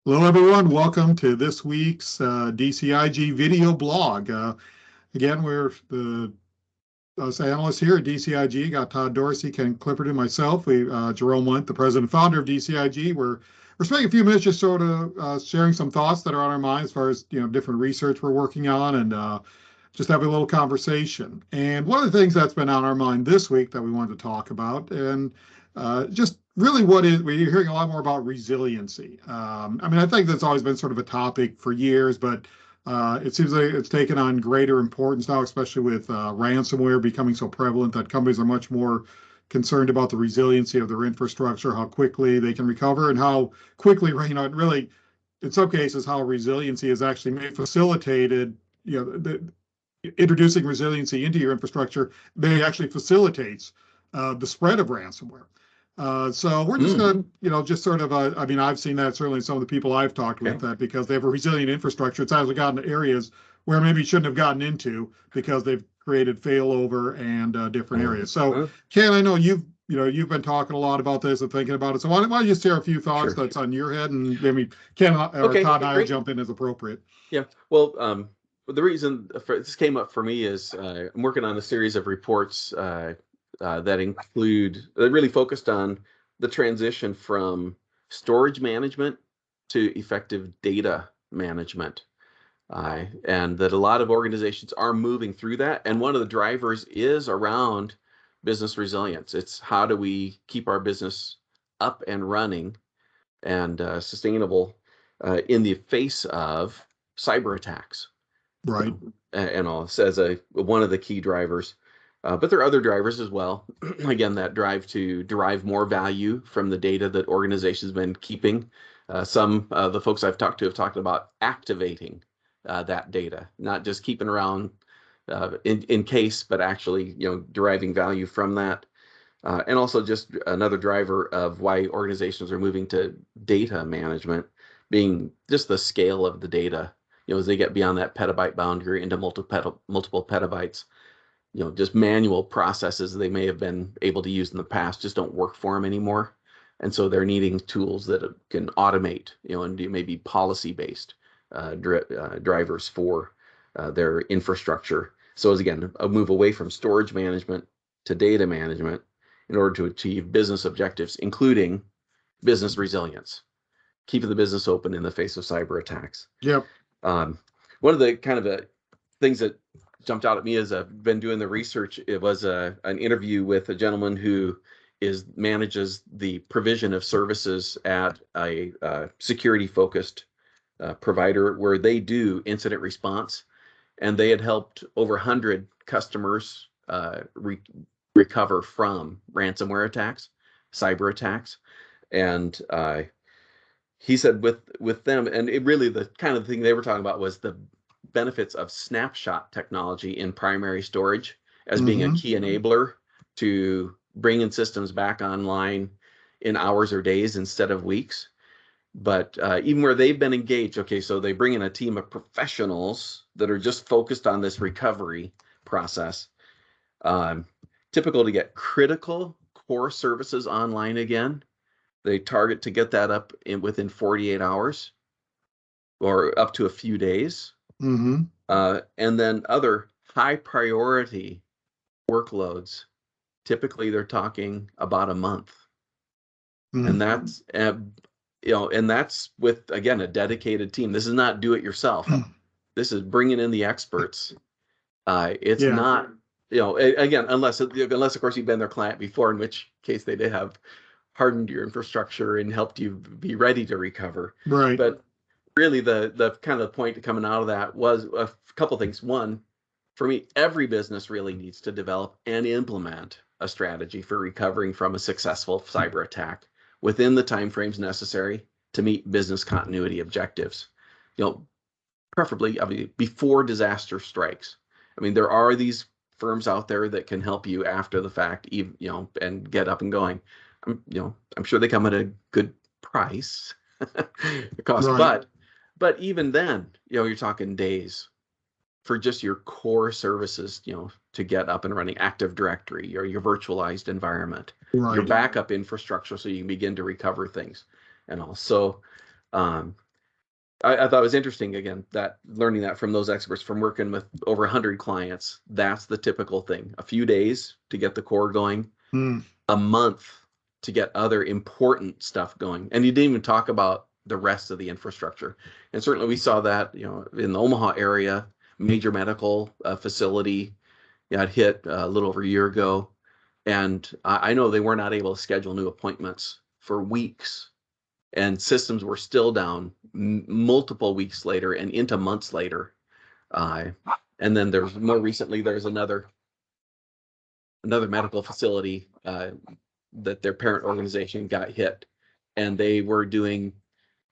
Hello, everyone. Welcome to this week's DCIG video blog. Again, we're the us analysts here at DCIG. Got Todd Dorsey, Ken Clipperton, myself. Jerome Wendt, the president and founder of DCIG. We're spending a few minutes just sort of sharing some thoughts that are on our minds as far as different research we're working on, and just having a little conversation. And one of the things that's been on our mind this week that we wanted to talk about, and just really we're hearing a lot more about resiliency. I think that's always been sort of a topic for years, but it seems like it's taken on greater importance now, especially with ransomware becoming so prevalent that companies are much more concerned about the resiliency of their infrastructure, how quickly they can recover, and how quickly, really, in some cases, how resiliency is actually facilitated. Introducing resiliency into your infrastructure may actually facilitates the spread of ransomware. So we're just going to, just sort of, I've seen that certainly some of the people I've talked with, that because they have a resilient infrastructure, it's actually gotten to areas where maybe shouldn't have gotten into because they've created failover and different areas. So Ken, I know you've been talking a lot about this and thinking about it. So why don't you just share a few thoughts that's on your head, and maybe Ken or Todd and I will jump in as appropriate. Yeah, well, the reason this came up for me is I'm working on a series of reports that really focused on the transition from storage management to effective data management. And that a lot of organizations are moving through that. And one of the drivers is around business resilience. It's how do we keep our business up and running and sustainable in the face of cyber attacks. Right. And all says one of the key drivers. But there are other drivers as well. Again, that drive to derive more value from the data that organizations have been keeping. Some of the folks I've talked to have talked about activating that data, not just keeping around in case, but actually, deriving value from that. And also just another driver of why organizations are moving to data management, being just the scale of the data. As they get beyond that petabyte boundary into multiple petabytes. Just manual processes they may have been able to use in the past just don't work for them anymore. And so they're needing tools that can automate, and do maybe policy-based drivers for their infrastructure. So as again, a move away from storage management to data management in order to achieve business objectives, including business resilience, keeping the business open in the face of cyber attacks. Yep. One of the kind of things that jumped out at me as I've been doing the research, it was an interview with a gentleman who manages the provision of services at a security-focused provider where they do incident response, and they had helped over 100 customers recover from ransomware attacks, cyber attacks, and he said with them, and it really the kind of thing they were talking about was the benefits of snapshot technology in primary storage as being a key enabler to bringing systems back online in hours or days instead of weeks. But even where they've been engaged, so they bring in a team of professionals that are just focused on this recovery process. Typical to get critical core services online again. They target to get that up within 48 hours or up to a few days. And then other high priority workloads, typically they're talking about a month. And that's, and that's with, again, a dedicated team. This is not do it yourself. This is bringing in the experts. It's not, again, unless of course you've been their client before, in which case they did have hardened your infrastructure and helped you be ready to recover. Right. But really the kind of point coming out of that was a couple things. One, for me, every business really needs to develop and implement a strategy for recovering from a successful cyber attack within the timeframes necessary to meet business continuity objectives. Preferably before disaster strikes. There are these firms out there that can help you after the fact, and get up and going. I'm sure they come at a good price, the cost, right. But even then, you're talking days for just your core services, to get up and running, Active Directory or your virtualized environment, your backup infrastructure, so you can begin to recover things, and also I thought it was interesting, again, that learning that from those experts, from working with over 100 clients. That's the typical thing: a few days to get the core going, a month to get other important stuff going. And you didn't even talk about the rest of the infrastructure. And certainly we saw that, in the Omaha area, major medical facility got hit a little over a year ago. And I know they were not able to schedule new appointments for weeks, and systems were still down multiple weeks later and into months later. And then there's more recently, there's another medical facility that their parent organization got hit, and they were doing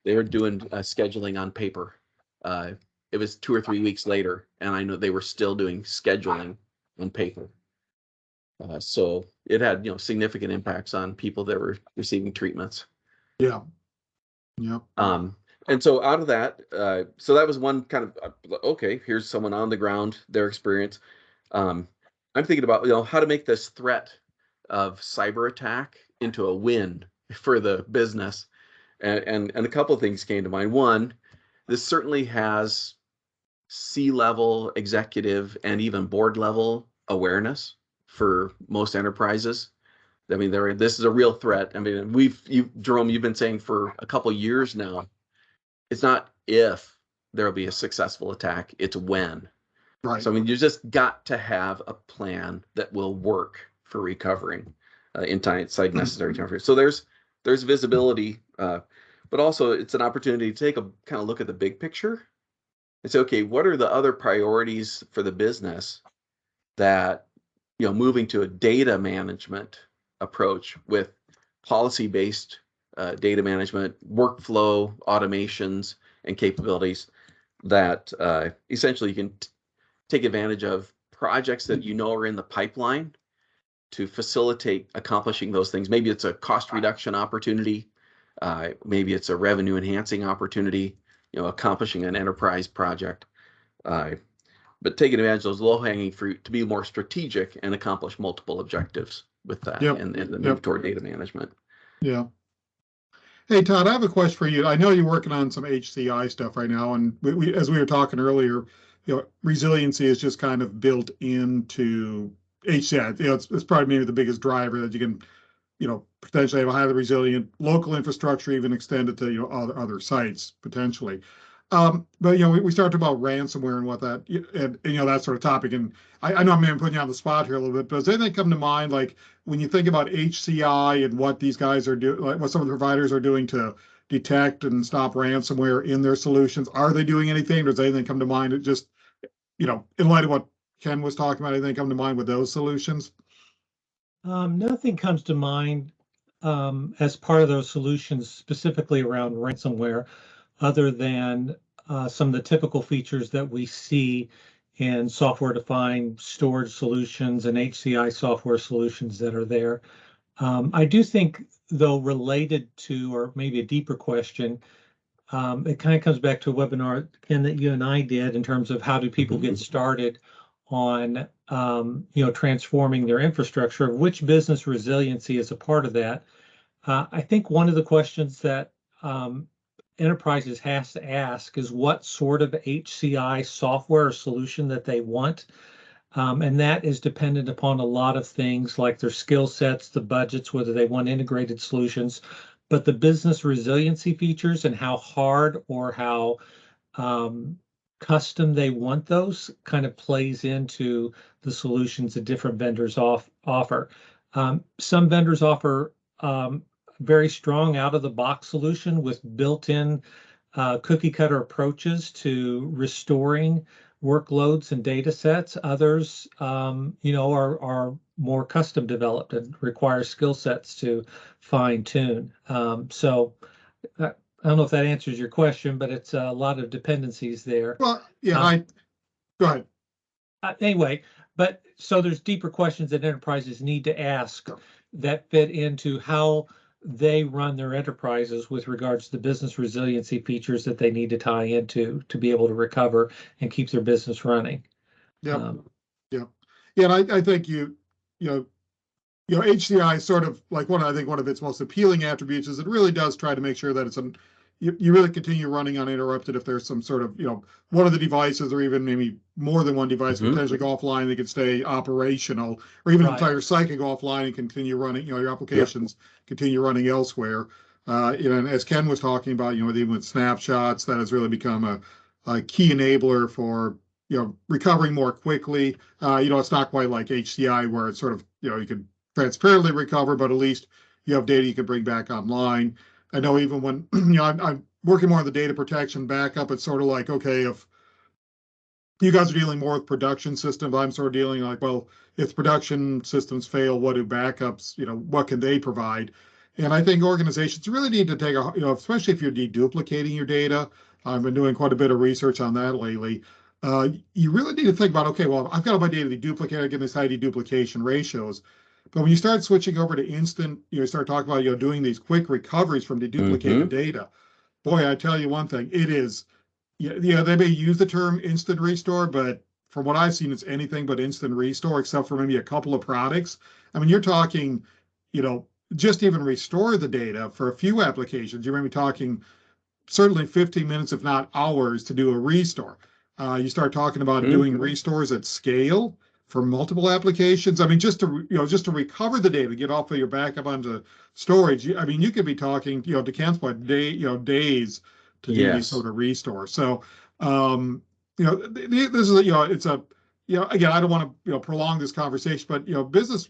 scheduling on paper. It was 2 or 3 weeks later, and I know they were still doing scheduling on paper. So it had significant impacts on people that were receiving treatments. Yeah. Yeah. And so out of that, so that was one kind of, okay, here's someone on the ground, their experience. I'm thinking about how to make this threat of cyber attack into a win for the business, and a couple of things came to mind. One, this certainly has C-level, executive, and even board level awareness for most enterprises. I mean, this is a real threat. I mean, Jerome, you've been saying for a couple of years now, it's not if there'll be a successful attack, it's when. Right. So, I mean, you just got to have a plan that will work for recovering in inside necessary time. So there's visibility, but also it's an opportunity to take a kind of look at the big picture and say, okay, what are the other priorities for the business that, moving to a data management approach with policy-based data management, workflow, automations, and capabilities that essentially you can take advantage of projects that are in the pipeline to facilitate accomplishing those things. Maybe it's a cost reduction opportunity. Maybe it's a revenue enhancing opportunity, accomplishing an enterprise project. But taking advantage of those low-hanging fruit to be more strategic and accomplish multiple objectives with that. Yep. And the move toward data management. Yeah. Hey, Todd, I have a question for you. I know you're working on some HCI stuff right now, and we as we were talking earlier, resiliency is just kind of built into HCI. It's probably maybe the biggest driver that you can, potentially have a highly resilient local infrastructure, even extend it to, other sites potentially. But we started about ransomware and what that and that sort of topic. And I know I'm maybe putting you on the spot here a little bit, but does anything come to mind, like when you think about HCI and what these guys are doing, like what some of the providers are doing to detect and stop ransomware in their solutions? Are they doing anything? Does anything come to mind? It just, in light of what Ken was talking about, anything come to mind with those solutions? Nothing comes to mind as part of those solutions specifically around ransomware, other than some of the typical features that we see in software-defined storage solutions and HCI software solutions that are there. I do think, though, related to, or maybe a deeper question, it kind of comes back to a webinar, Ken, that you and I did in terms of how do people get started on transforming their infrastructure, of which business resiliency is a part of that. I think one of the questions that enterprises has to ask is what sort of HCI software or solution that they want. And that is dependent upon a lot of things like their skill sets, the budgets, whether they want integrated solutions, but the business resiliency features and how hard or how custom they want those kind of plays into the solutions that different vendors offer. Some vendors offer very strong out-of-the-box solution with built-in cookie-cutter approaches to restoring workloads and data sets. Others, are more custom developed and require skill sets to fine-tune. So I don't know if that answers your question, but it's a lot of dependencies there. Well, yeah, go ahead. Anyway, but so there's deeper questions that enterprises need to ask that fit into how they run their enterprises with regards to the business resiliency features that they need to tie into to be able to recover and keep their business running. Yeah. And I think HCI is sort of like one of its most appealing attributes is it really does try to make sure that it's you really continue running uninterrupted if there's some sort of, one of the devices or even maybe more than one device Mhm. potentially go offline, they could stay operational, or even Right. an entire site can go offline and continue running, your applications continue running elsewhere. And as Ken was talking about, even with snapshots, that has really become a key enabler for, recovering more quickly. It's not quite like HCI where it's sort of, you can transparently recover, but at least you have data you can bring back online. I know even when, I'm working more on the data protection backup, it's sort of like, okay, if you guys are dealing more with production systems, I'm sort of dealing like, well, if production systems fail, what do backups, what can they provide? And I think organizations really need to take especially if you're deduplicating your data. I've been doing quite a bit of research on that lately. You really need to think about, okay, well, I've got all my data deduplicated, I get these high deduplication ratios. But when you start switching over to instant, start talking about, doing these quick recoveries from deduplicated data, boy, I tell you one thing, it is, they may use the term instant restore, but from what I've seen, it's anything but instant restore, except for maybe a couple of products. I mean, you're talking, just even restore the data for a few applications, you're maybe talking certainly 15 minutes, if not hours, to do a restore. You start talking about doing restores at scale for multiple applications. I mean, just to recover the data, get off of your backup onto storage. I mean, you could be talking, to Ken's point, days to do these sort of restores. So, this is, it's a, again, I don't want to, prolong this conversation, but, business,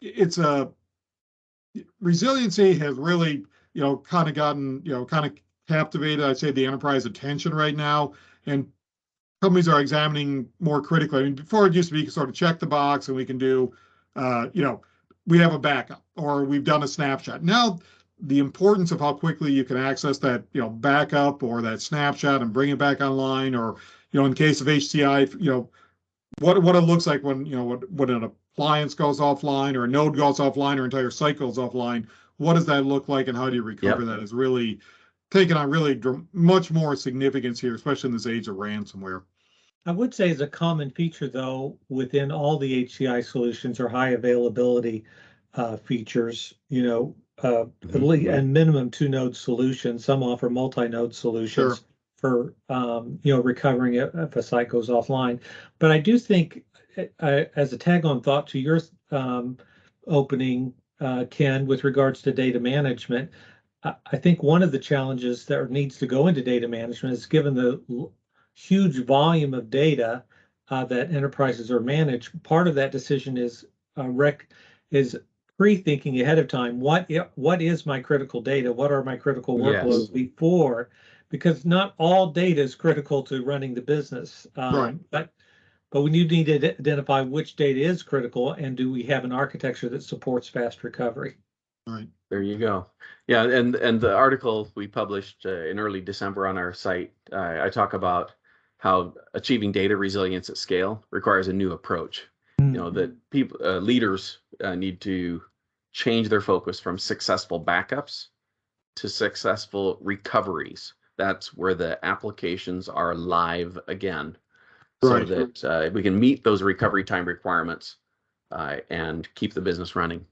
it's a resiliency has really, kind of gotten, kind of captivated, I'd say, the enterprise attention right now. And companies are examining more critically. I mean, before it used to be sort of check the box and we can do, we have a backup or we've done a snapshot. Now, the importance of how quickly you can access that, backup or that snapshot and bring it back online, or, in case of HCI, what it looks like when, when an appliance goes offline or a node goes offline or entire site goes offline, what does that look like and how do you recover that is really taken on really much more significance here, especially in this age of ransomware. I would say as a common feature, though, within all the HCI solutions are high availability features, at least and minimum 2-node solutions. Some offer multi-node solutions for, recovering if a site goes offline. But I do think, as a tag-on thought to your opening, Ken, with regards to data management, I think one of the challenges that needs to go into data management is, given the huge volume of data that enterprises are managed, part of that decision is pre-thinking ahead of time. What is my critical data? What are my critical workloads before? Because not all data is critical to running the business. But we need to identify which data is critical, and do we have an architecture that supports fast recovery? Right. There you go. Yeah, and the article we published in early December on our site, I talk about how achieving data resilience at scale requires a new approach. That people, leaders need to change their focus from successful backups to successful recoveries. That's where the applications are live again, so that we can meet those recovery time requirements and keep the business running.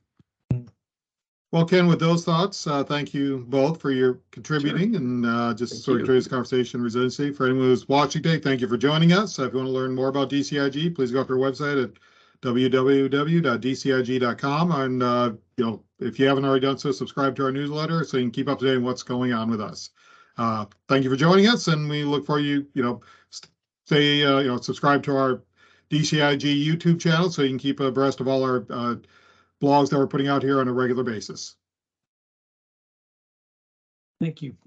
Well, Ken, with those thoughts, thank you both for your contributing and just sort of today's conversation resiliency. For anyone who's watching today, thank you for joining us. If you want to learn more about DCIG, please go up to our website at www.dcig.com. And if you haven't already done so, subscribe to our newsletter so you can keep up to date on what's going on with us. Thank you for joining us, and we look for you. Subscribe to our DCIG YouTube channel so you can keep abreast of all our blogs that we're putting out here on a regular basis. Thank you.